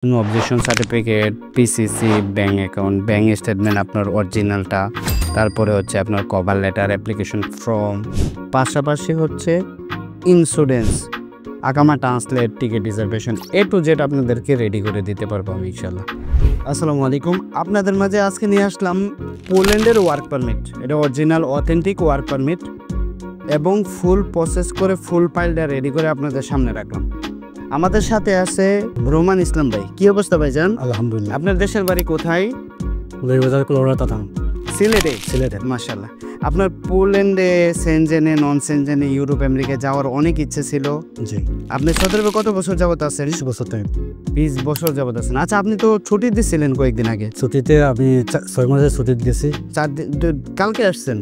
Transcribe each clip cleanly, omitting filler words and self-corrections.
No objection certificate, PCC, bank account, bank statement আপনার অরিজিনালটা, তারপরে হচ্ছে আপনার কভার লেটার, অ্যাপ্লিকেশন ফর্ম, পাশাপাশি হচ্ছে ইন্স্যুরেন্স, আকামা translate, ticket reservation, A to Z আপনাদেরকে রেডি করে দিতে পারবো আমি ইনশাল্লাহ। আসসালামু আলাইকুম, আপনাদের মাঝে আজকে নিয়ে আসলাম পোল্যান্ডের ওয়ার্ক পারমিট। এটা অরিজিনাল অথেন্টিক ওয়ার্ক পারমিট এবং ফুল প্রসেস করে ফুল ফাইলটা রেডি করে আপনাদের সামনে রাখলাম। আমাদের সাথে আছে রোমান ইসলাম ভাই। কি অবস্থা ভাইজান? আলহামদুলিল্লাহ। আপনার দেশের বাড়ি কোথায়? সিলেটে। মাশাআল্লাহ। আপনার পোল্যান্ডে, সেনজেনে, নন সেনজেনে, ইউরোপ, আমেরিকা যাওয়ার অনেক ইচ্ছে ছিল। জি। আপনি সৌদি কত বছর যাবত আছেন? 20 বছর থেকে। 20 বছর যাবত আছেন। আচ্ছা, আপনি তো ছুটি দিছিলেন কয়েকদিন আগে। ছুটিতে আমি 6 মাসের ছুটি গেছি। 4 দিন। কালকে আসছেন?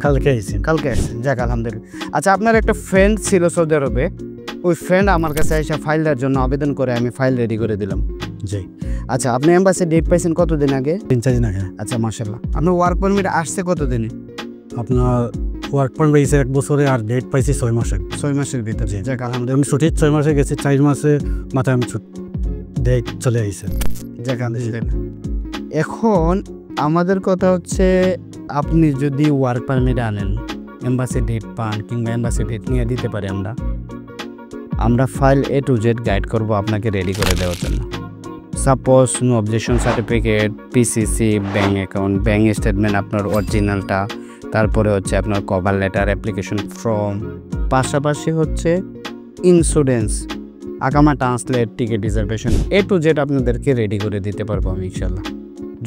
কালকে আসছেন। যাক আলহামদুলিল্লাহ। আচ্ছা, আপনার একটা ফ্রেন্ড ছিল সৌদি আরবে, ওই ফ্রেন্ড আমার কাছে এসে ফাইলটার জন্য আবেদন করে আমি ফাইল রেডি করে দিলাম। জি। আচ্ছা, আপনি এম্বাসি ডেট পাইছেন কতদিন আগে? 3-4 দিন আগে। আচ্ছা মাশাআল্লাহ। আপনার ওয়ার্ক পারমিট আসছে কতদিনে? আপনার ওয়ার্ক পারমিট পাইছে 1 বছরে, আর ডেট পাইছি 6 মাসে। 6 মাসের ভিতরে। যাক আলহামদুলিল্লাহ। আমি ছুটি 6 মাসে গেছি, 4 মাসে মাথায় আমি ডেট চলে আইছে। যাক আলহামদুলিল্লাহ। এখন আমাদের কথা হচ্ছে, আপনি যদি ওয়ার্ক পারমিট আনেন, এম্বাসি ডেট পান কিংবা এম্বাসি ডেট নিয়ে দিতে পারি আমরা file A to Z guide করব আপনাকে রেডি করে দেওয়ার জন্য। Suppose no objection certificate, PCC, bank account, bank statement আপনার অরিজিনালটা, তারপরে হচ্ছে আপনার কভার লেটার, অ্যাপ্লিকেশন ফর্ম, পাশাপাশি হচ্ছে ইন্স্যুরেন্স, আকামা translate, ticket reservation, A to Z আপনাদেরকে রেডি করে দিতে পারবো আমি ইনশাল্লাহ।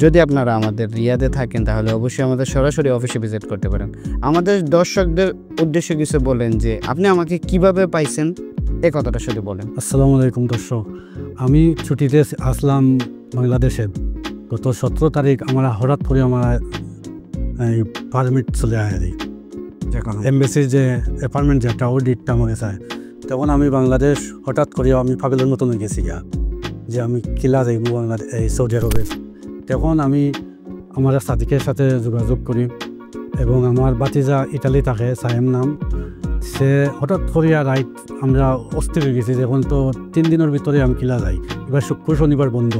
যদি আপনারা আমাদের রিয়াদে থাকেন তাহলে অবশ্যই আমাদের সরাসরি অফিসে ভিজিট করতে পারেন। আমাদের দর্শকদের উদ্দেশ্যে কিছু বলেন যে আপনি আমাকে কিভাবে পাইছেন, এ কথাটা শুধু বলেন। আসসালামু আলাইকুম দর্শক, আমি ছুটিতে আসলাম বাংলাদেশে। গত 17 তারিখ আমরা হঠাৎ করে আমার পারমিট চলে আসে। এমবেসির যে অ্যাপার্টমেন্ট যেটা, ওই ডেটটা আমাকে চায়। তখন আমি বাংলাদেশ হঠাৎ করে আমি পাগলের মতন হয়ে গেছি যে আমি কিলা যাইব বাংলাদেশ, এই সৌদি আরবে। তখন আমি আমার সাদিকের সাথে যোগাযোগ করি এবং আমার বাতিজা ইটালি থাকে, সায়েম নাম। সে হঠাৎ করিয়া রাইট আমরা অস্থির হয়ে গেছি, এখন তো 3 দিনের ভিতরে আমি কিলা যাই। এবার শুক্র শনিবার বন্ধ।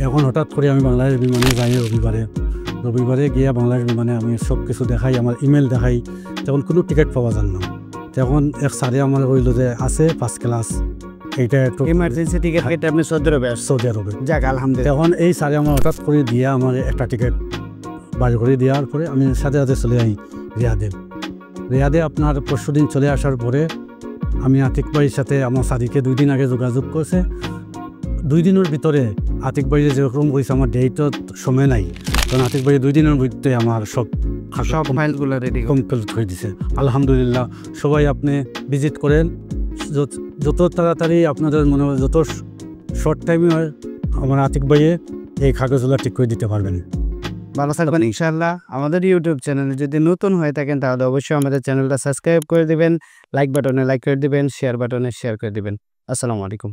এখন হঠাৎ করে আমি বাংলাদেশ বিমানে যাই রবিবারে গিয়া বাংলাদেশ বিমানে আমি সব কিছু দেখাই, আমার ইমেল দেখাই। তখন কোনো টিকিট পাওয়া যান না। তখন এক স্যারে আমার হইল যে আছে 1st ক্লাস, এইটা একটু ইমার্জেন্সি টিকিট কেটে আপনি সৌদি আরবে। যাক আলহামদুলিল্লাহ। তখন এই স্যারে আমার হঠাৎ করে দিয়া আমার একটা টিকিট বাড়ি করে দেওয়ার পরে আমি সাথে চলে যাই রিয়াদে। আপনার পরশুদিন চলে আসার পরে আমি আতিক ভাইয়ের সাথে আমার সাদিকে 2 দিন আগে যোগাযোগ করছে। 2 দিনের ভিতরে আতিক ভাই যেরকম হয়েছে, আমার ডেটও সময় নাই, কারণ আতিক ভাই 2 দিনের ভিতরে আমার সব ফাইলগুলো রেডি কমপ্লিট হয়ে দিছে আলহামদুলিল্লাহ। সবাই আপনি ভিজিট করেন, যত তাড়াতাড়ি আপনাদের মনে হয়, যত শর্ট টাইমে হয়, আমার আতিক ভাইয়ে এই কাগজগুলো ঠিক করে দিতে পারবেন। ভালো থাকবেন ইনশাআল্লাহ। আমাদের ইউটিউব চ্যানেলে যদি নতুন হয়ে থাকেন তাহলে অবশ্যই আমাদের চ্যানেলটা সাবস্ক্রাইব করে দিবেন, লাইক বাটনে লাইক করে দিবেন, শেয়ার বাটনে শেয়ার করে দিবেন। আসসালামু আলাইকুম।